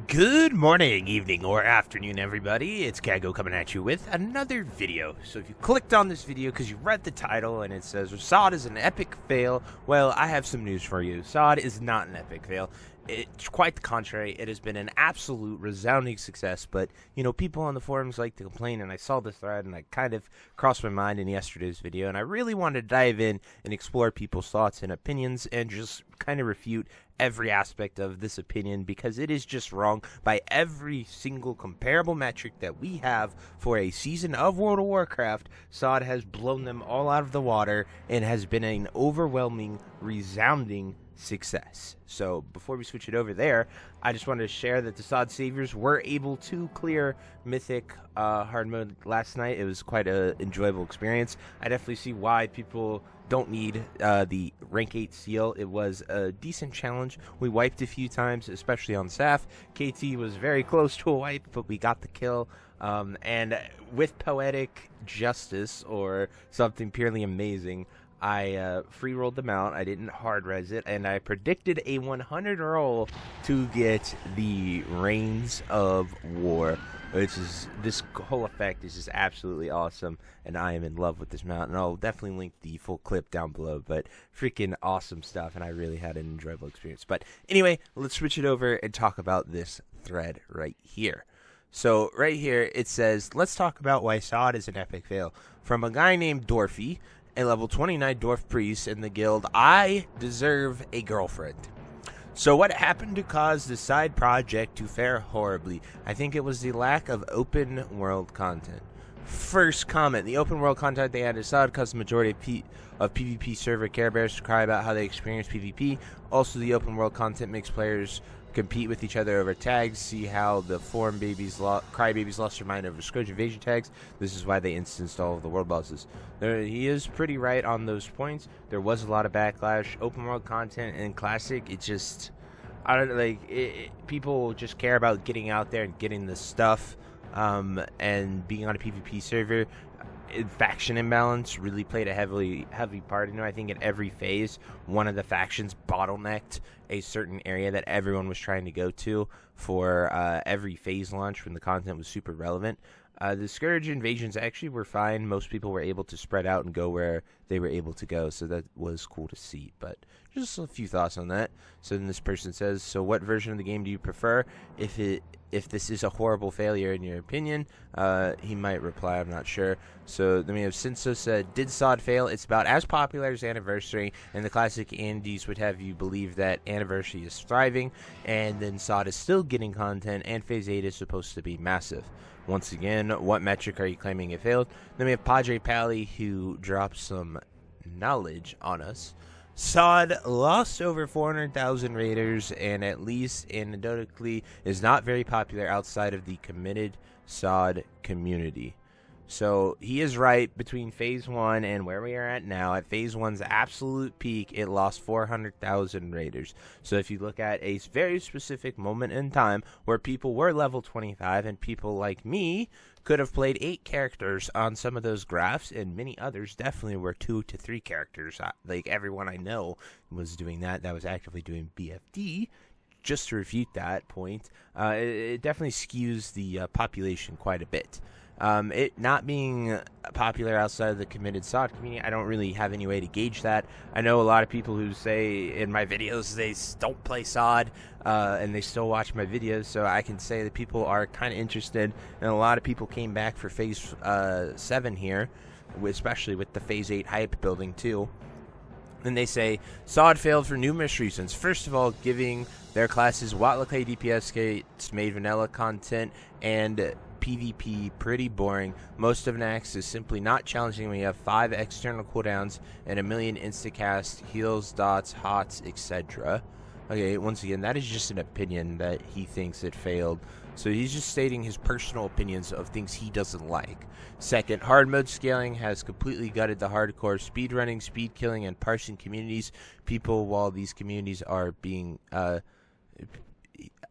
Good morning, evening, or afternoon, everybody. It's Kaghoe coming at you with another video. So if you clicked on this video because you read the title and it says SoD is an epic fail, well, I have some news for you. SoD is not an epic fail. It's quite the contrary. It has been an absolute resounding success, but, people on the forums like to complain, and I saw the thread, and I kind of crossed my mind in yesterday's video, and I really wanted to dive in and explore people's thoughts and opinions and just kind of refute every aspect of this opinion because it is just wrong by every single comparable metric that we have for a season of World of Warcraft. SoD has blown them all out of the water and has been an overwhelming, resounding success. So before we switch it over there, I just wanted to share that the SoD Saviors were able to clear Mythic hard mode last night. It was quite an enjoyable experience. I definitely see why people don't need the rank 8 seal. It was a decent challenge. We wiped a few times, especially on Saf. KT was very close to a wipe, but we got the kill. And with poetic justice or something purely amazing, I free-rolled them out. I didn't hard-res it, and I predicted a 100 roll to get the Reigns of War. This whole effect is just absolutely awesome, and I am in love with this mount, and I'll definitely link the full clip down below, but freaking awesome stuff, and I really had an enjoyable experience. But anyway, let's switch it over and talk about this thread right here. So right here, it says, let's talk about why SoD is an epic fail. From a guy named Dorfy, a level 29 dwarf priest in the guild, I deserve a girlfriend. So what happened to cause the side project to fare horribly? I think it was the lack of open world content. First comment, the open world content they had at SoD caused the majority of PvP server care bears to cry about how they experience PvP. Also, the open world content makes players compete with each other over tags. See how the forum babies crybabies lost their mind over Scourge invasion tags. This is why they instanced all of the world bosses. He is pretty right on those points. There was a lot of backlash. Open world content and classic, it just, I don't like it, people just care about getting out there and getting the stuff, and being on a PvP server. Faction imbalance really played a heavy part. I think in every phase, one of the factions bottlenecked a certain area that everyone was trying to go to for every phase launch when the content was super relevant. The Scourge invasions actually were fine. Most people were able to spread out and go where they were able to go, so that was cool to see. But just a few thoughts on that. So then this person says, so what version of the game do you prefer? If this is a horrible failure in your opinion, he might reply, I'm not sure. So then we have Sinso said, did SoD fail? It's about as popular as Anniversary, and the classic Andes would have you believe that Anniversary is thriving, and then SoD is still getting content, and Phase 8 is supposed to be massive. Once again, what metric are you claiming it failed? Then we have Padre Pally, who dropped some knowledge on us. SoD lost over 400,000 raiders, and at least anecdotally is not very popular outside of the committed SoD community. So he is right. Between Phase 1 and where we are at now, at Phase 1's absolute peak, it lost 400,000 raiders. So if you look at a very specific moment in time where people were level 25 and people like me could have played 8 characters on some of those graphs, and many others definitely were 2 to 3 characters. Like everyone I know was doing that was actively doing BFD. Just to refute that point, it definitely skews the population quite a bit. It not being popular outside of the committed SoD community, I don't really have any way to gauge that. I know a lot of people who say in my videos they don't play SoD, and they still watch my videos, so I can say that people are kind of interested, and a lot of people came back for Phase 7 here, especially with the Phase 8 hype building too. And they say, SoD failed for numerous reasons. First of all, giving their classes Watlake DPS kits, made vanilla content, and PvP pretty boring. Most of Nax is simply not challenging when you have 5 external cooldowns and a million instacast, heals, dots, hots, etc. Okay, once again, that is just an opinion that he thinks it failed. So he's just stating his personal opinions of things he doesn't like. Second, hard mode scaling has completely gutted the hardcore speedrunning, speed killing, and parsing communities. People, while these communities are being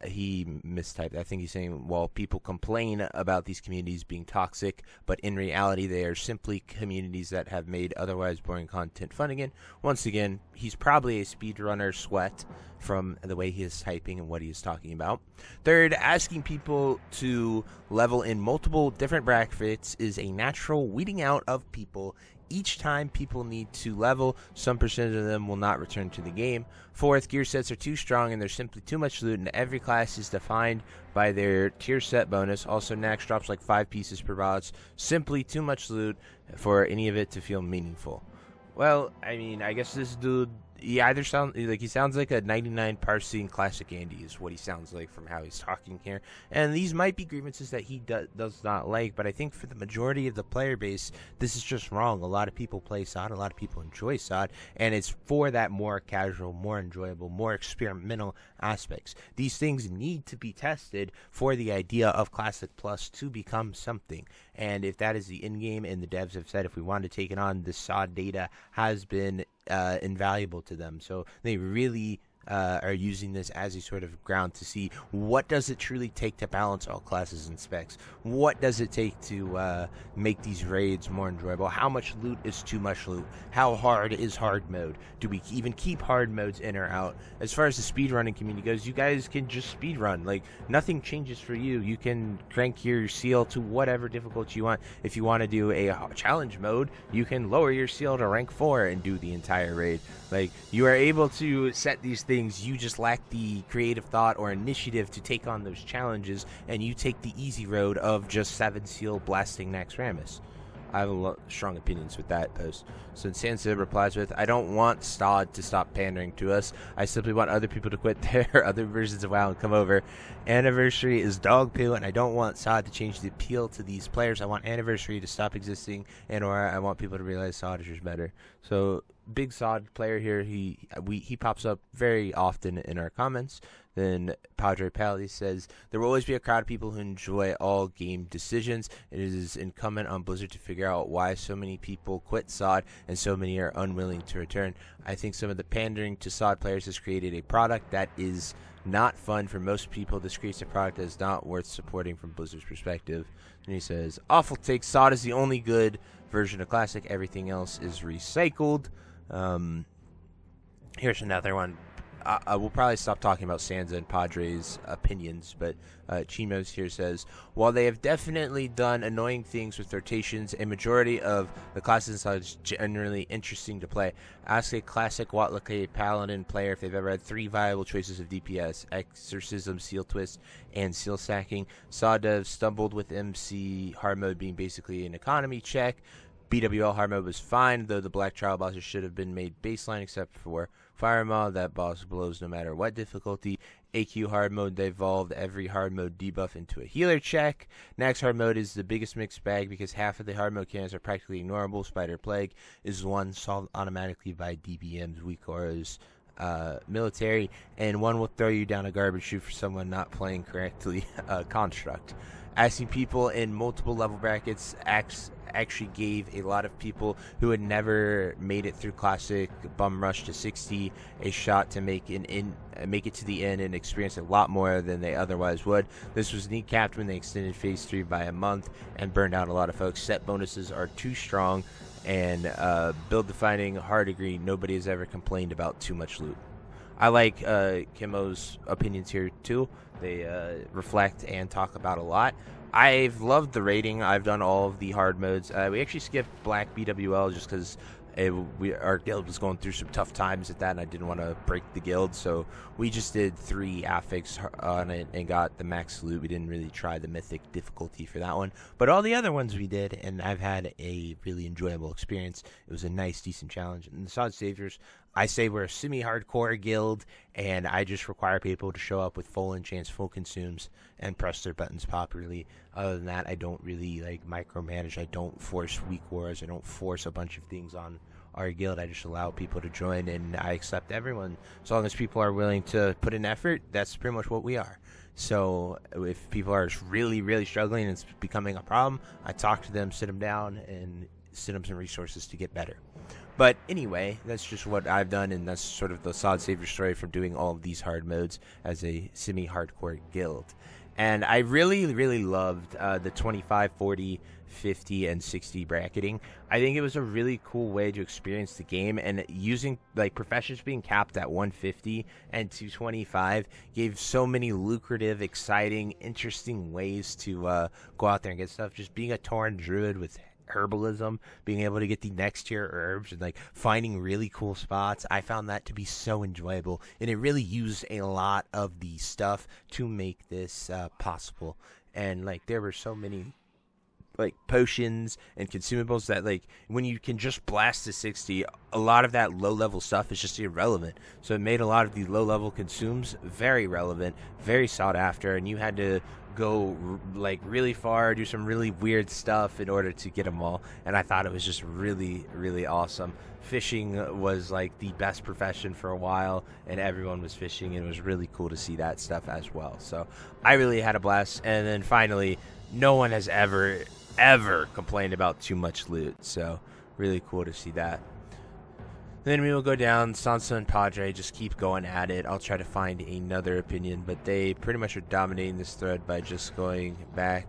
he mistyped. I think he's saying, well, people complain about these communities being toxic, but in reality, they are simply communities that have made otherwise boring content fun again. Once again, he's probably a speedrunner sweat from the way he is typing and what he is talking about. Third, asking people to level in multiple different brackets is a natural weeding out of people. Each time people need to level, some percentage of them will not return to the game. Fourth, gear sets are too strong and there's simply too much loot, and every class is defined by their tier set bonus. Also, Nax drops like 5 pieces per boss. Simply too much loot for any of it to feel meaningful. Well, I mean, I guess this dude, he sounds like a 99 parsing classic Andy is what he sounds like from how he's talking here. And these might be grievances that he does not like, but I think for the majority of the player base, this is just wrong. A lot of people play SoD, a lot of people enjoy SoD, and it's for that more casual, more enjoyable, more experimental aspects. These things need to be tested for the idea of Classic Plus to become something. And if that is the end game, and the devs have said if we want to take it on, the SoD data has been invaluable to them, so they really are using this as a sort of ground to see what does it truly take to balance all classes and specs. What does it take to make these raids more enjoyable? How much loot is too much loot? How hard is hard mode? Do we even keep hard modes in or out? As far as the speedrunning community goes, you guys can just speedrun. Like, nothing changes for you. You can crank your seal to whatever difficulty you want. If you want to do a challenge mode, you can lower your seal to rank 4 and do the entire raid. Like, you are able to set these things. You just lack the creative thought or initiative to take on those challenges, and you take the easy road of just 7 seal blasting Nax Ramus. I have strong opinions with that post. So Sansa replies with, I don't want SoD to stop pandering to us. I simply want other people to quit their other versions of WoW and come over. Anniversary is dog poo, and I don't want SoD to change the appeal to these players. I want Anniversary to stop existing, and or I want people to realize SoD is just better. So big SoD player here. He pops up very often in our comments. Then Padre Pally says, there will always be a crowd of people who enjoy all game decisions. It is incumbent on Blizzard to figure out why so many people quit SoD and so many are unwilling to return. I think some of the pandering to SoD players has created a product that is not fun for most people. This creates a product that is not worth supporting from Blizzard's perspective. And he says, awful take, SoD is the only good version of Classic. Everything else is recycled. Here's another one. We'll probably stop talking about Sansa and Padre's opinions, but Chimos here says, while they have definitely done annoying things with rotations, a majority of the classes are generally interesting to play. Ask a classic Watlake Paladin player if they've ever had 3 viable choices of DPS, Exorcism, Seal Twist, and Seal Sacking. SoD devs stumbled with MC hard mode being basically an economy check. BWL hard mode was fine, though the Black Trial bosses should have been made baseline except for Firemaw. That boss blows no matter what difficulty. AQ hard mode, they evolved every hard mode debuff into a healer check. Nax hard mode is the biggest mixed bag because half of the hard mode cannons are practically ignorable. Spider Plague is one solved automatically by DBM's weak auras. Military, and one will throw you down a garbage chute for someone not playing correctly. Construct. Asking people in multiple level brackets actually gave a lot of people who had never made it through Classic Bum Rush to 60 a shot to make it to the end and experience a lot more than they otherwise would. This was kneecapped when they extended Phase 3 by a month and burned out a lot of folks. Set bonuses are too strong, and build defining, hard agree. Nobody has ever complained about too much loot. I like Kimo's opinions here too. They reflect and talk about a lot. I've loved the rating. I've done all of the hard modes. We actually skipped Black BWL just because our guild was going through some tough times at that, and I didn't want to break the guild, so we just did 3 affix on it and got the max loot. We didn't really try the Mythic difficulty for that one, but all the other ones we did, and I've had a really enjoyable experience. It was a nice, decent challenge. And the SoD Saviors, I say we're a semi-hardcore guild, and I just require people to show up with full enchants, full consumes, and press their buttons properly. Other than that, I don't really micromanage. I don't force weak wars. I don't force a bunch of things on our guild. I just allow people to join, and I accept everyone. As long as people are willing to put in effort, that's pretty much what we are. So if people are really, really struggling and it's becoming a problem, I talk to them, sit them down, and send them some resources to get better. But anyway, that's just what I've done, and that's sort of the SoD Savior story from doing all of these hard modes as a semi-hardcore guild. And I really, really loved the 25, 40, 50, and 60 bracketing. I think it was a really cool way to experience the game, and using like professions being capped at 150 and 225 gave so many lucrative, exciting, interesting ways to go out there and get stuff. Just being a Tauren druid with herbalism, being able to get the next tier herbs and like finding really cool spots, I found that to be so enjoyable, and it really used a lot of the stuff to make this possible. And like there were so many like potions and consumables that like when you can just blast to 60, a lot of that low level stuff is just irrelevant. So it made a lot of the low level consumes very relevant, very sought after, and you had to go like really far, do some really weird stuff in order to get them all. And I thought it was just really, really awesome. Fishing was like the best profession for a while, and everyone was fishing, and it was really cool to see that stuff as well. So I really had a blast. And then finally, no one has ever complained about too much loot, so really cool to see that. Then we will go down. Sansa and Padre just keep going at it. I'll try to find another opinion, but they pretty much are dominating this thread by just going back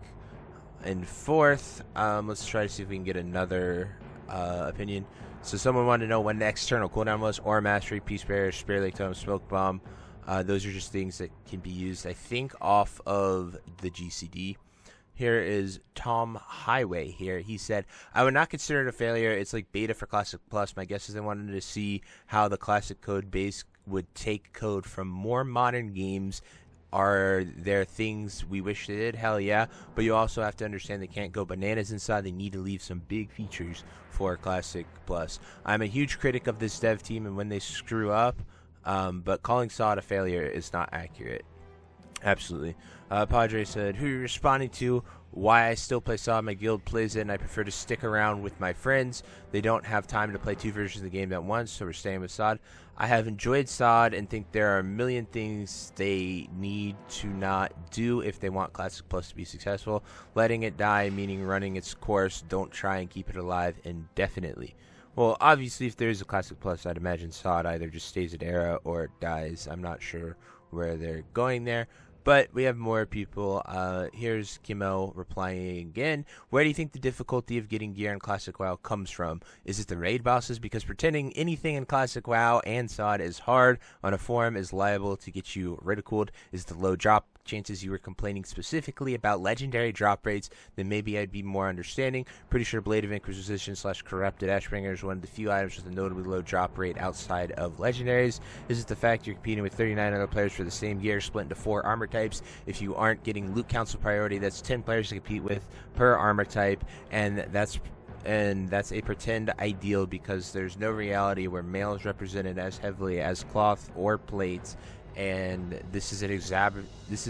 and forth. Let's try to see if we can get another opinion. So someone wanted to know when the external cooldown was. Aura Mastery, Peace Barrier, Spirit Lake Tome, Smoke Bomb. Those are just things that can be used, I think, off of the GCD. Here is Tom Highway here. He said, I would not consider it a failure. It's like beta for Classic Plus. My guess is they wanted to see how the Classic code base would take code from more modern games. Are there things we wish they did? Hell yeah. But you also have to understand they can't go bananas inside. They need to leave some big features for Classic Plus. I'm a huge critic of this dev team and when they screw up, but calling SoD a failure is not accurate. Absolutely. Padre said, who are you responding to? Why I still play SoD. My guild plays it, and I prefer to stick around with my friends. They don't have time to play two versions of the game at once, so we're staying with SoD. I have enjoyed SoD and think there are a million things they need to not do if they want Classic Plus to be successful. Letting it die, meaning running its course. Don't try and keep it alive indefinitely. Well, obviously, if there is a Classic Plus, I'd imagine SoD either just stays at era or it dies. I'm not sure where they're going there. But we have more people. Here's Kimo replying again. Where do you think the difficulty of getting gear in Classic WoW comes from? Is it the raid bosses? Because pretending anything in Classic WoW and SoD is hard on a forum is liable to get you ridiculed. Is the low drop chances you were complaining specifically about legendary drop rates? Then maybe I'd be more understanding. Pretty sure Blade of Inquisition / Corrupted Ashbringer is one of the few items with a notably low drop rate outside of legendaries. Is it the fact you're competing with 39 other players for the same gear split into 4 armor types? If you aren't getting loot council priority, that's 10 players to compete with per armor type, and that's a pretend ideal because there's no reality where male is represented as heavily as cloth or plates. And this is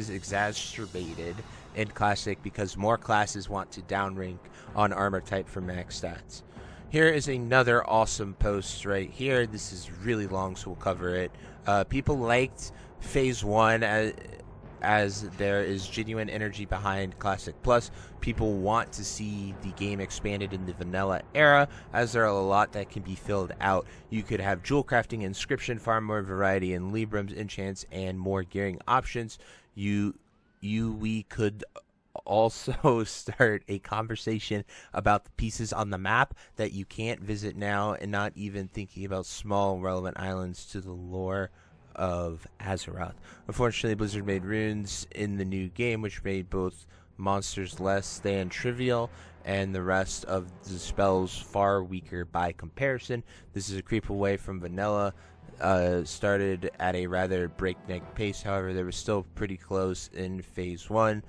exacerbated in Classic because more classes want to downrank on armor type for max stats. Here is another awesome post right here. This is really long, so we'll cover it. People liked Phase 1 as there is genuine energy behind Classic Plus. People want to see the game expanded in the vanilla era, as there are a lot that can be filled out. You could have jewel crafting, inscription, far more variety in Librams, enchants, and more gearing options. We could also start a conversation about the pieces on the map that you can't visit now, and not even thinking about small relevant islands to the lore of Azeroth. Unfortunately, Blizzard made runes in the new game, which made both monsters less than trivial and the rest of the spells far weaker by comparison. This is a creep away from vanilla. Started at a rather breakneck pace, however, they were still pretty close in Phase 1.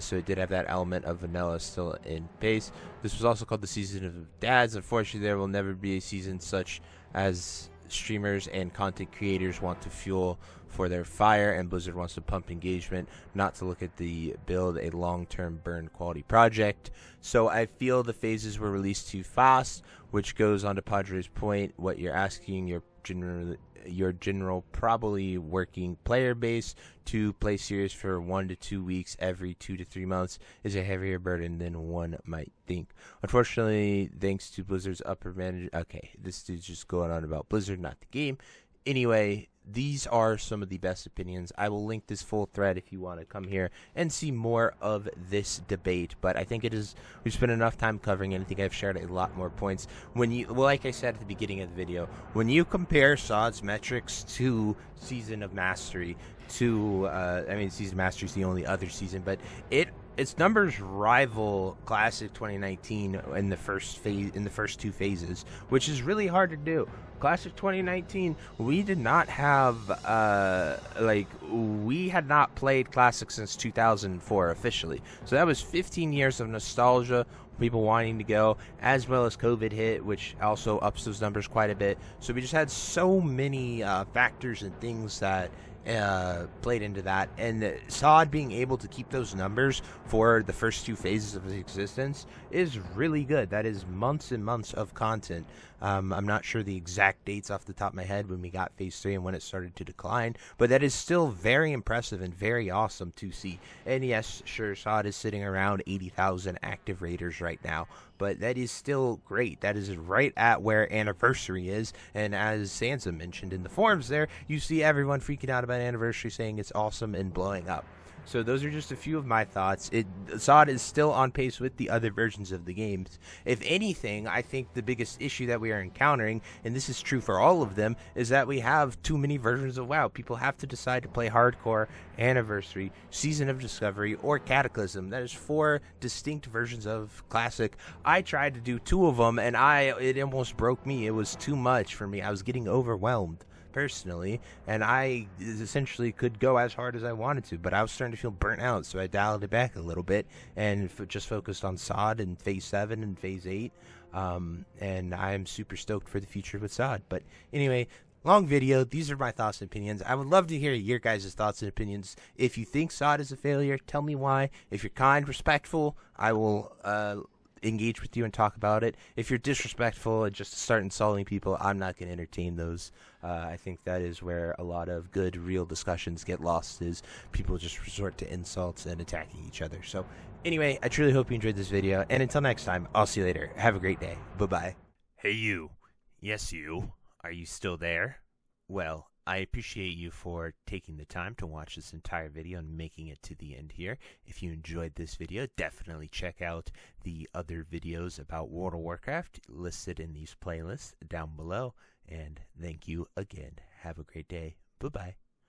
So it did have that element of vanilla still in pace. This was also called the Season of Dads. Unfortunately, there will never be a season such as streamers and content creators want to fuel for their fire, and Blizzard wants to pump engagement, not to look at the build a long-term burn quality project. So I feel the phases were released too fast, which goes on to Padre's point. What you're asking, general probably working player base to play serious for 1 to 2 weeks every 2 to 3 months is a heavier burden than one might think. Unfortunately, thanks to Blizzard's upper management. Okay, this dude's just going on about Blizzard, not the game. Anyway, these are some of the best opinions. I will link this full thread if you want to come here and see more of this debate. But I think we've spent enough time covering it. I think I've shared a lot more points. Like I said at the beginning of the video, when you compare SoD's metrics to Season of Mastery, Season of Mastery is the only other season, but its numbers rival Classic 2019 in the first 2 phases, which is really hard to do. Classic 2019, we did not have we had not played Classic since 2004 officially. So that was 15 years of nostalgia, people wanting to go, as well as COVID hit, which also ups those numbers quite a bit. So we just had so many factors and things that played into that, and SoD being able to keep those numbers for the first 2 phases of its existence is really good. That is months and months of content. I'm not sure the exact dates off the top of my head when we got phase 3 and when it started to decline, but that is still very impressive and very awesome to see. And yes, sure, SoD is sitting around 80,000 active raiders right now, but that is still great. That is right at where Anniversary is, and as Sansa mentioned in the forums there, you see everyone freaking out about Anniversary, saying it's awesome and blowing up. So those are just a few of my thoughts. SoD is still on pace with the other versions of the games. If anything, I think the biggest issue that we are encountering, and this is true for all of them, is that we have too many versions of WoW. People have to decide to play Hardcore, Anniversary, Season of Discovery, or Cataclysm. That is 4 distinct versions of Classic. I tried to do 2 of them, and it almost broke me. It was too much for me. I was getting overwhelmed personally, and I essentially could go as hard as I wanted to, but I was starting to feel burnt out, so I dialed it back a little bit and just focused on SoD and phase 7 and phase 8, and I'm super stoked for the future with SoD. But anyway, long video. These are my thoughts and opinions. I would love to hear your guys' thoughts and opinions. If you think SoD is a failure, tell me why. If you're kind, respectful, I will engage with you and talk about it. If you're disrespectful and just start insulting people, I'm not going to entertain those. I think that is where a lot of good, real discussions get lost, is people just resort to insults and attacking each other. So anyway, I truly hope you enjoyed this video, and until next time, I'll see you later. Have a great day. Bye-bye. Hey you. Yes you. Are you still there? Well, I appreciate you for taking the time to watch this entire video and making it to the end here. If you enjoyed this video, definitely check out the other videos about World of Warcraft listed in these playlists down below. And thank you again. Have a great day. Bye-bye.